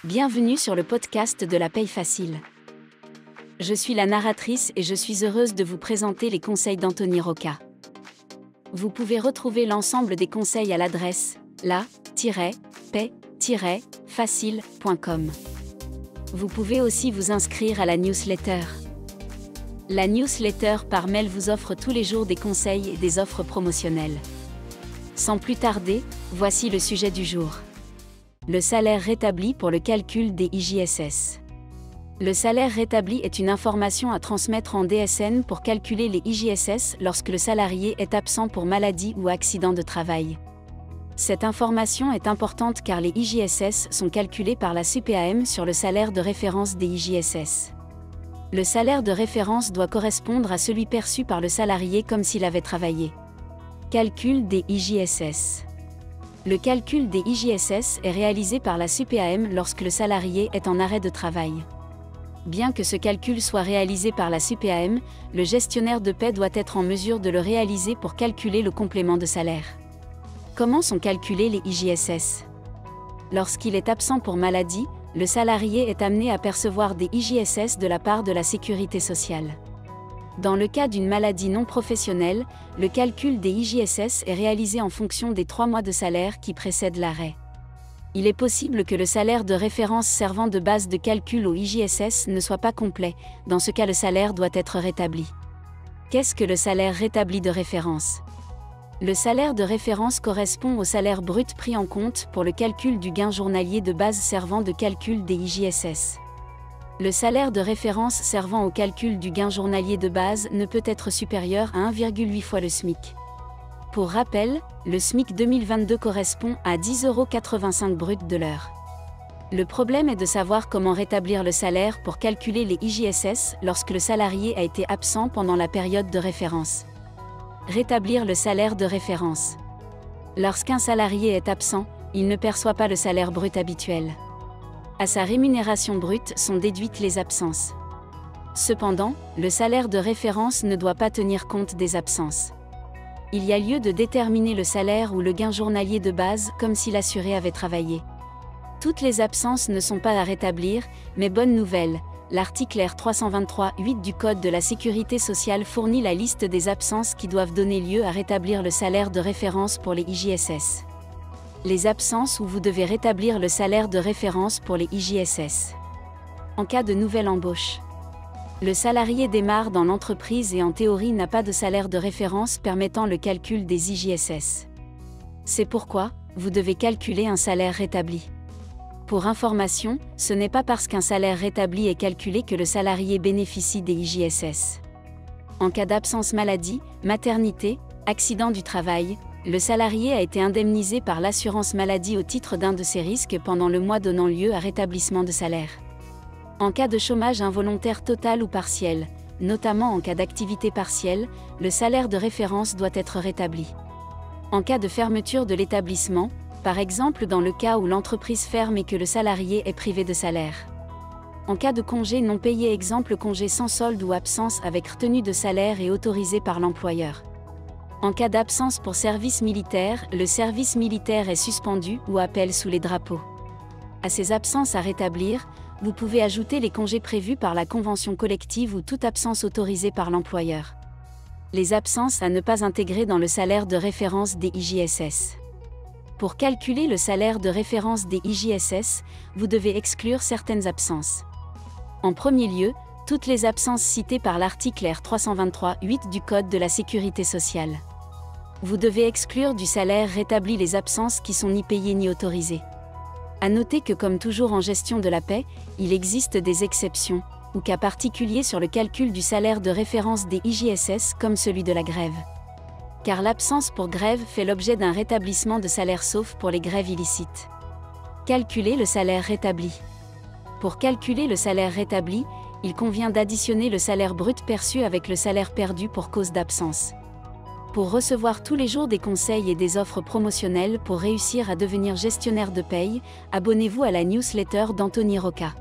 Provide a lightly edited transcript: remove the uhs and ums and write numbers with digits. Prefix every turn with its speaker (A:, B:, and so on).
A: Bienvenue sur le podcast de la paye facile. Je suis la narratrice et je suis heureuse de vous présenter les conseils d'Anthony Rocca. Vous pouvez retrouver l'ensemble des conseils à l'adresse la-paye-facile.com. Vous pouvez aussi vous inscrire à la newsletter. La newsletter par mail vous offre tous les jours des conseils et des offres promotionnelles. Sans plus tarder, voici le sujet du jour. Le salaire rétabli pour le calcul des IJSS. Le salaire rétabli est une information à transmettre en DSN pour calculer les IJSS lorsque le salarié est absent pour maladie ou accident de travail. Cette information est importante car les IJSS sont calculés par la CPAM sur le salaire de référence des IJSS. Le salaire de référence doit correspondre à celui perçu par le salarié comme s'il avait travaillé. Calcul des IJSS. Le calcul des IJSS est réalisé par la CPAM lorsque le salarié est en arrêt de travail. Bien que ce calcul soit réalisé par la CPAM, le gestionnaire de paie doit être en mesure de le réaliser pour calculer le complément de salaire. Comment sont calculés les IJSS ? Lorsqu'il est absent pour maladie, le salarié est amené à percevoir des IJSS de la part de la Sécurité sociale. Dans le cas d'une maladie non professionnelle, le calcul des IJSS est réalisé en fonction des 3 mois de salaire qui précèdent l'arrêt. Il est possible que le salaire de référence servant de base de calcul au IJSS ne soit pas complet, dans ce cas le salaire doit être rétabli. Qu'est-ce que le salaire rétabli de référence ? Le salaire de référence correspond au salaire brut pris en compte pour le calcul du gain journalier de base servant de calcul des IJSS. Le salaire de référence servant au calcul du gain journalier de base ne peut être supérieur à 1,8 fois le SMIC. Pour rappel, le SMIC 2022 correspond à 10,85 € brut de l'heure. Le problème est de savoir comment rétablir le salaire pour calculer les IJSS lorsque le salarié a été absent pendant la période de référence. Rétablir le salaire de référence. Lorsqu'un salarié est absent, il ne perçoit pas le salaire brut habituel. À sa rémunération brute sont déduites les absences. Cependant, le salaire de référence ne doit pas tenir compte des absences. Il y a lieu de déterminer le salaire ou le gain journalier de base comme si l'assuré avait travaillé. Toutes les absences ne sont pas à rétablir, mais bonne nouvelle, l'article R323-8 du Code de la Sécurité sociale fournit la liste des absences qui doivent donner lieu à rétablir le salaire de référence pour les IJSS. Les absences où vous devez rétablir le salaire de référence pour les IJSS. En cas de nouvelle embauche. Le salarié démarre dans l'entreprise et en théorie n'a pas de salaire de référence permettant le calcul des IJSS. C'est pourquoi, vous devez calculer un salaire rétabli. Pour information, ce n'est pas parce qu'un salaire rétabli est calculé que le salarié bénéficie des IJSS. En cas d'absence maladie, maternité, accident du travail, le salarié a été indemnisé par l'assurance maladie au titre d'un de ses risques pendant le mois donnant lieu à rétablissement de salaire. En cas de chômage involontaire total ou partiel, notamment en cas d'activité partielle, le salaire de référence doit être rétabli. En cas de fermeture de l'établissement, par exemple dans le cas où l'entreprise ferme et que le salarié est privé de salaire. En cas de congé non payé, exemple congé sans solde ou absence avec retenue de salaire et autorisé par l'employeur. En cas d'absence pour service militaire, le service militaire est suspendu ou appel sous les drapeaux. À ces absences à rétablir, vous pouvez ajouter les congés prévus par la convention collective ou toute absence autorisée par l'employeur. Les absences à ne pas intégrer dans le salaire de référence des IJSS. Pour calculer le salaire de référence des IJSS, vous devez exclure certaines absences. En premier lieu, toutes les absences citées par l'article R323-8 du Code de la Sécurité sociale. Vous devez exclure du salaire rétabli les absences qui sont ni payées ni autorisées. À noter que comme toujours en gestion de la paie, il existe des exceptions, ou cas particuliers sur le calcul du salaire de référence des IJSS comme celui de la grève. Car l'absence pour grève fait l'objet d'un rétablissement de salaire sauf pour les grèves illicites. Calculer le salaire rétabli. Pour calculer le salaire rétabli, il convient d'additionner le salaire brut perçu avec le salaire perdu pour cause d'absence. Pour recevoir tous les jours des conseils et des offres promotionnelles pour réussir à devenir gestionnaire de paye, abonnez-vous à la newsletter d'Anthony Rocca.